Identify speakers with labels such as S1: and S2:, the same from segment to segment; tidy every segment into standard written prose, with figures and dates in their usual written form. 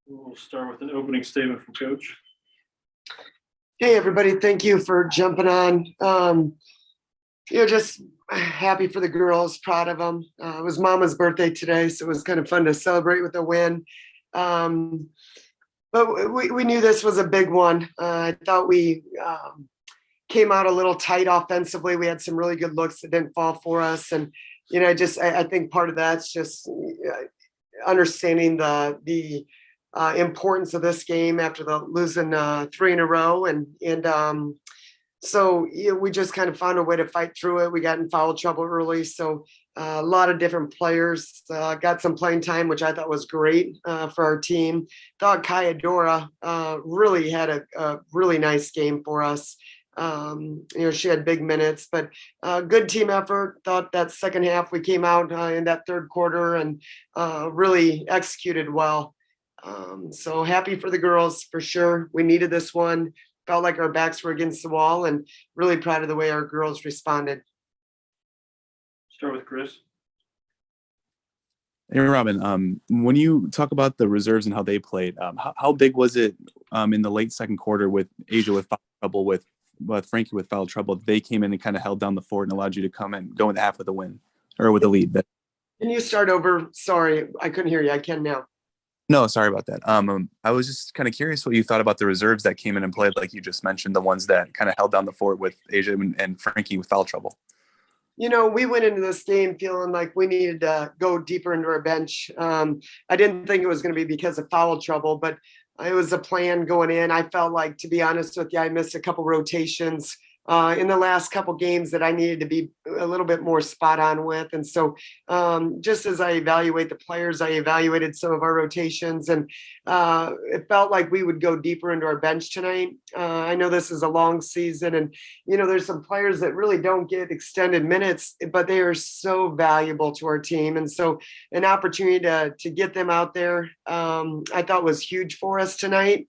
S1: We'll start with an opening statement from Coach.
S2: Hey, everybody. Thank you for jumping on. Just happy for the girls, proud of them. It was Mama's birthday today, so it was kind of fun to celebrate with a win. But we knew this was a big one. I thought we came out a little tight offensively. We had some really good looks that didn't fall for us. And, I think part of that's just understanding the importance of this game after losing 3 in a row. So we just kind of found a way to fight through it. We got in foul trouble early. So a lot of different players got some playing time, which I thought was great for our team. Thought Kaila really had a really nice game for us. She had big minutes, but good team effort. Thought that second half we came out in that third quarter and really executed well. So happy for the girls for sure. We needed this one. Felt like our backs were against the wall and really proud of the way our girls responded.
S1: Start with Chris.
S3: Hey, Robin, when you talk about the reserves and how they played, how big was it in the late second quarter with Asia with foul trouble, with Frankie with foul trouble? They came in and kind of held down the fort and allowed you to come and go in the half with a win or with a lead.
S2: Can you start over? Sorry, I couldn't hear you. I can now.
S3: No, sorry about that. I was just kind of curious what you thought about the reserves that came in and played, like you just mentioned, the ones that kind of held down the fort with Asia and Frankie with foul trouble.
S2: We went into this game feeling like we needed to go deeper into our bench. I didn't think it was going to be because of foul trouble, but it was a plan going in. I felt like, to be honest with you, I missed a couple rotations in the last couple games that I needed to be a little bit more spot on with. And so just as I evaluate the players, I evaluated some of our rotations, and it felt like we would go deeper into our bench tonight. I know this is a long season, and, there's some players that really don't get extended minutes, but they are so valuable to our team. And so an opportunity to get them out there, I thought was huge for us tonight.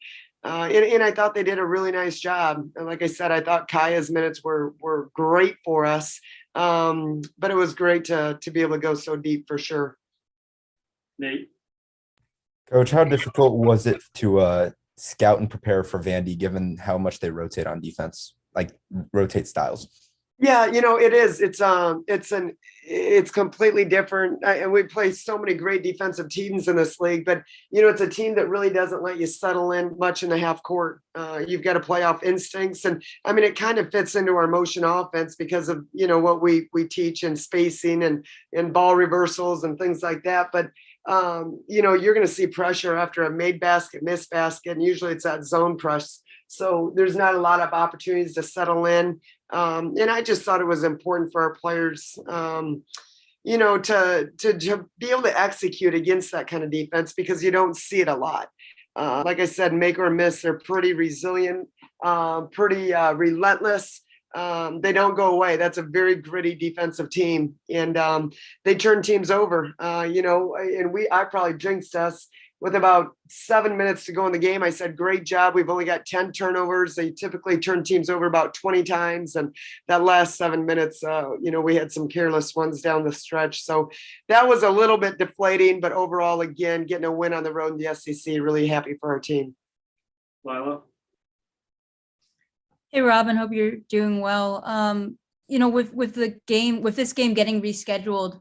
S2: And I thought they did a really nice job. And like I said, I thought Kaya's minutes were great for us. But it was great to be able to go so deep for sure.
S1: Nate.
S4: Coach, how difficult was it to scout and prepare for Vandy, given how much they rotate on defense, like rotate styles?
S2: Yeah, it is. It's completely different. And we play so many great defensive teams in this league, but it's a team that really doesn't let you settle in much in the half court. You've got to play off instincts. And I mean, it kind of fits into our motion offense because of, what we teach in spacing and ball reversals and things like that. But you're going to see pressure after a made basket, missed basket, and usually it's that zone press. So there's not a lot of opportunities to settle in. And I just thought it was important for our players, to be able to execute against that kind of defense, because you don't see it a lot. Like I said, make or miss, they're pretty resilient, pretty relentless. They don't go away. That's a very gritty defensive team, and they turn teams over. And I probably jinxed us with about 7 minutes to go in the game. I said, great job. We've only got 10 turnovers. They typically turn teams over about 20 times. And that last 7 minutes, we had some careless ones down the stretch. So that was a little bit deflating, but overall, again, getting a win on the road in the SEC, really happy for our team.
S1: Lila.
S5: Hey, Robin, hope you're doing well. With this game getting rescheduled,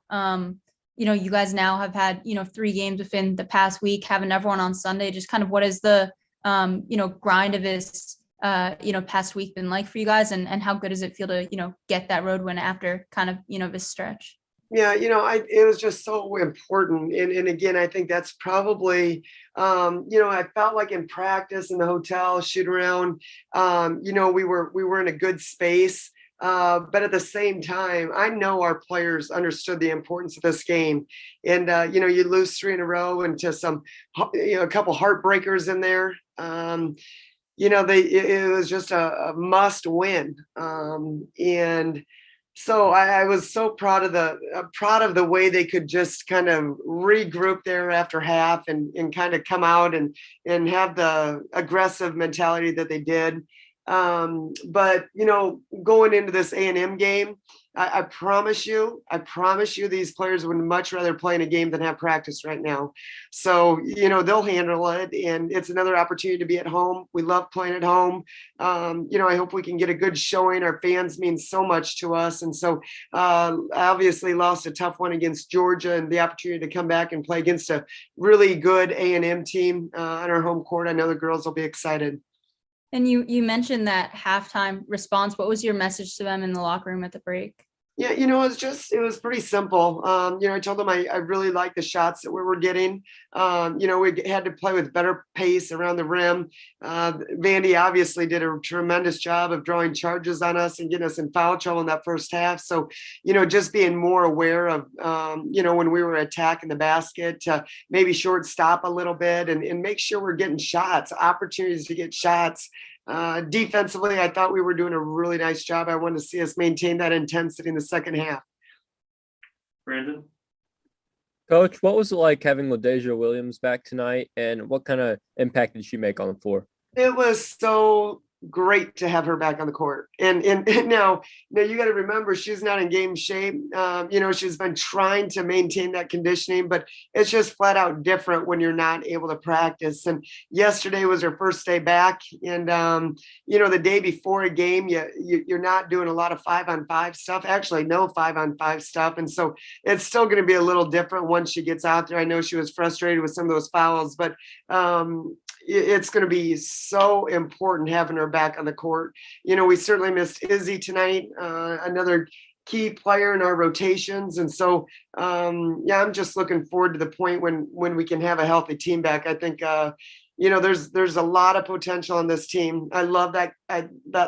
S5: you guys now have had, 3 games within the past week, having everyone on Sunday. Just kind of what is the, grind of this, past week been like for you guys, and how good does it feel to, get that road win after kind of, this stretch?
S2: Yeah, it was just so important. And again, I think that's probably, I felt like in practice in the hotel, shoot around, we were in a good space. But at the same time, I know our players understood the importance of this game. And, you lose 3 in a row into a couple heartbreakers in there. It was just a must win. And so I was so proud of the way they could just kind of regroup there after half and kind of come out and have the aggressive mentality that they did. But going into this A&M game, I promise you, these players would much rather play in a game than have practice right now. So, they'll handle it, and it's another opportunity to be at home. We love playing at home. I hope we can get a good showing. Our fans mean so much to us. And so obviously lost a tough one against Georgia, and the opportunity to come back and play against a really good A&M team on our home court. I know the girls will be excited.
S5: And you mentioned that halftime response. What was your message to them in the locker room at the break?
S2: Yeah, it was pretty simple. I told them I really liked the shots that we were getting. We had to play with better pace around the rim. Vandy obviously did a tremendous job of drawing charges on us and getting us in foul trouble in that first half. So, just being more aware of, when we were attacking the basket, to maybe short stop a little bit and make sure we're getting shots, opportunities to get shots. Defensively, I thought we were doing a really nice job. I wanted to see us maintain that intensity in the second half.
S1: Brandon?
S6: Coach, what was it like having Deja Williams back tonight, and what kind of impact did she make on the floor?
S2: It was so great to have her back on the court. And now you got to remember, she's not in game shape. She's been trying to maintain that conditioning, but it's just flat out different when you're not able to practice. And yesterday was her first day back. And, the day before a game, you're not doing a lot of 5-on-5 stuff, actually no 5-on-5 stuff. And so it's still going to be a little different once she gets out there. I know she was frustrated with some of those fouls, but it's going to be so important having her back on the court. We certainly missed Izzy tonight, another key player in our rotations. And so, I'm just looking forward to the point when we can have a healthy team back. I think, there's a lot of potential on this team. I love that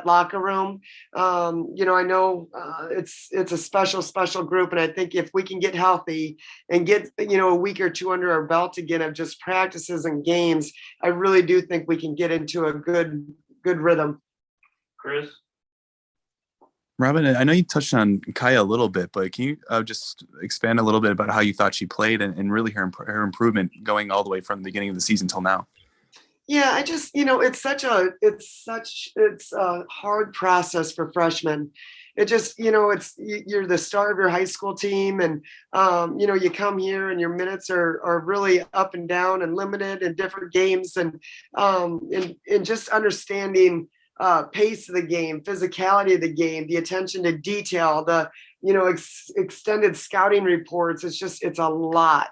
S2: locker room. I know it's a special group. And I think if we can get healthy and get, a week or two under our belt again of just practices and games, I really do think we can get into a good rhythm.
S1: Chris?
S3: Robin, I know you touched on Kaila a little bit, but can you just expand a little bit about how you thought she played and really her improvement going all the way from the beginning of the season till now?
S2: Yeah, I just, it's a hard process for freshmen. It just, you're the star of your high school team, and, you come here and your minutes are really up and down and limited in different games, and just understanding pace of the game, physicality of the game, the attention to detail, the, extended scouting reports. It's a lot.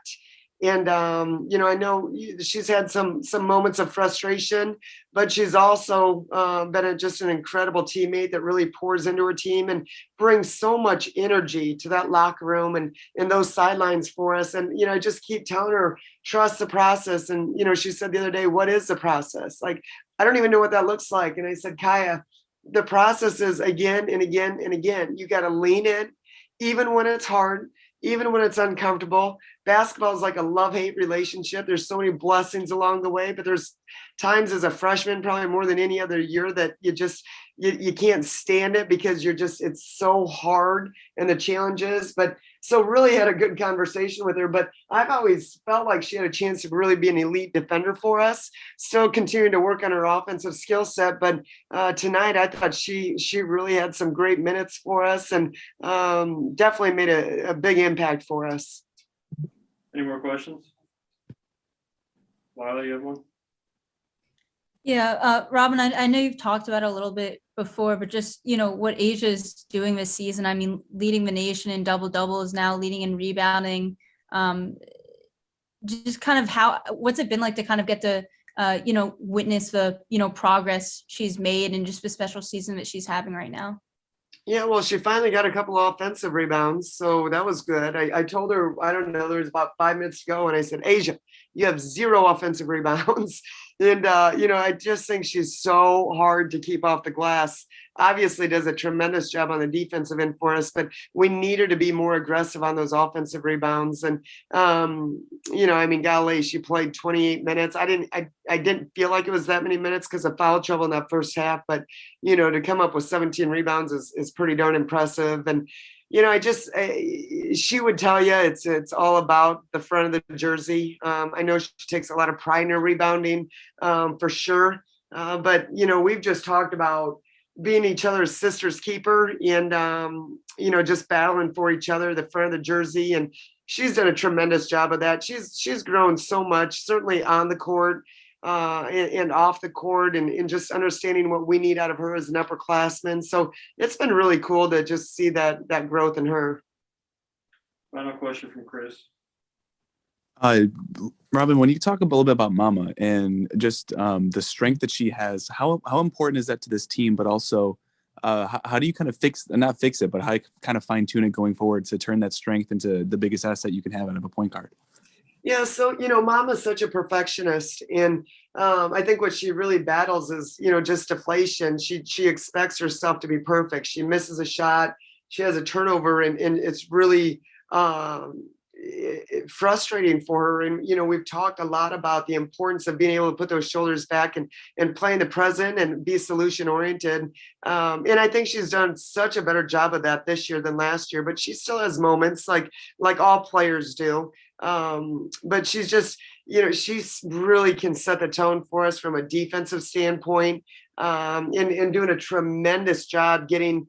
S2: And, I know she's had some moments of frustration, but she's also been just an incredible teammate that really pours into her team and brings so much energy to that locker room and those sidelines for us. And, I just keep telling her, trust the process. And, she said the other day, what is the process? Like, I don't even know what that looks like. And I said, Kaya, the process is again and again and again. You got to lean in, even when it's hard, even when it's uncomfortable. Basketball is like a love-hate relationship. There's so many blessings along the way, but there's times as a freshman, probably more than any other year, that you can't stand it because it's so hard and the challenges. But so really had a good conversation with her, but I've always felt like she had a chance to really be an elite defender for us, still continuing to work on her offensive skill set. But tonight I thought she really had some great minutes for us, and definitely made a big impact for us.
S1: Any more questions? Lila, you have one?
S5: Yeah, Robin, I know you've talked about it a little bit before, but just, what Asia's doing this season. I mean, leading the nation in double-doubles, now leading in rebounding. Just kind of what's it been like to kind of get to, witness the, progress she's made and just the special season that she's having right now?
S2: Yeah, well, she finally got a couple of offensive rebounds, so that was good. I told her, I don't know, there was about 5 minutes to go, and I said, Asia, you have 0 offensive rebounds. And, I just think she's so hard to keep off the glass. Obviously does a tremendous job on the defensive end for us, but we need her to be more aggressive on those offensive rebounds. And, golly, she played 28 minutes. I didn't feel like it was that many minutes because of foul trouble in that first half, but, to come up with 17 rebounds is pretty darn impressive. And, she would tell you it's all about the front of the jersey. I know she takes a lot of pride in her rebounding, for sure. But, we've just talked about, being each other's sister's keeper and, just battling for each other, the front of the jersey. And she's done a tremendous job of that. She's grown so much, certainly on the court and off the court and just understanding what we need out of her as an upperclassman. So it's been really cool to just see that growth in her.
S1: Final question from Chris.
S3: Robin, when you talk a little bit about Mama and just the strength that she has, how important is that to this team? But also, how do you kind of not fix it, but how you kind of fine tune it going forward to turn that strength into the biggest asset you can have out of a point guard?
S2: Yeah, so Mama's such a perfectionist, and I think what she really battles is just deflation. She expects herself to be perfect. She misses a shot, she has a turnover, and it's really frustrating for her. And we've talked a lot about the importance of being able to put those shoulders back and play in the present and be solution oriented. And I think she's done such a better job of that this year than last year, but she still has moments like all players do. But she's just, she's really can set the tone for us from a defensive standpoint, and doing a tremendous job getting,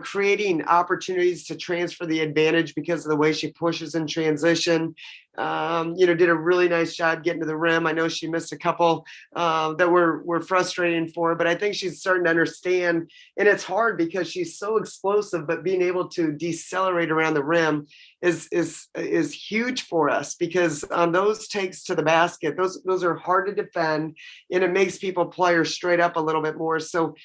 S2: creating opportunities to transfer the advantage because of the way she pushes in transition. Did a really nice job getting to the rim. I know she missed a couple that were frustrating for her, but I think she's starting to understand. And it's hard because she's so explosive, but being able to decelerate around the rim is huge for us because on those takes to the basket, those are hard to defend, and it makes people play her straight up a little bit more. So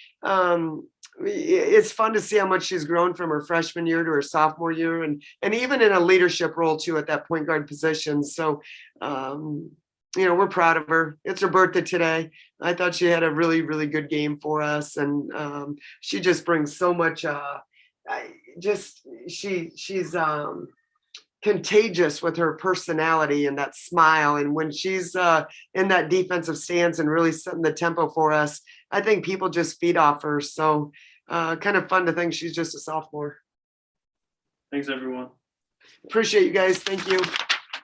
S2: it's fun to see how much she's grown from her freshman year to her sophomore year, and even in a leadership role too at that point guard position. So, we're proud of her. It's her birthday today. I thought she had a really, really good game for us, and she just brings so much. She's contagious with her personality and that smile. And when she's in that defensive stance and really setting the tempo for us, I think people just feed off her. So kind of fun to think she's just a sophomore.
S1: Thanks, everyone.
S2: Appreciate you guys. Thank you.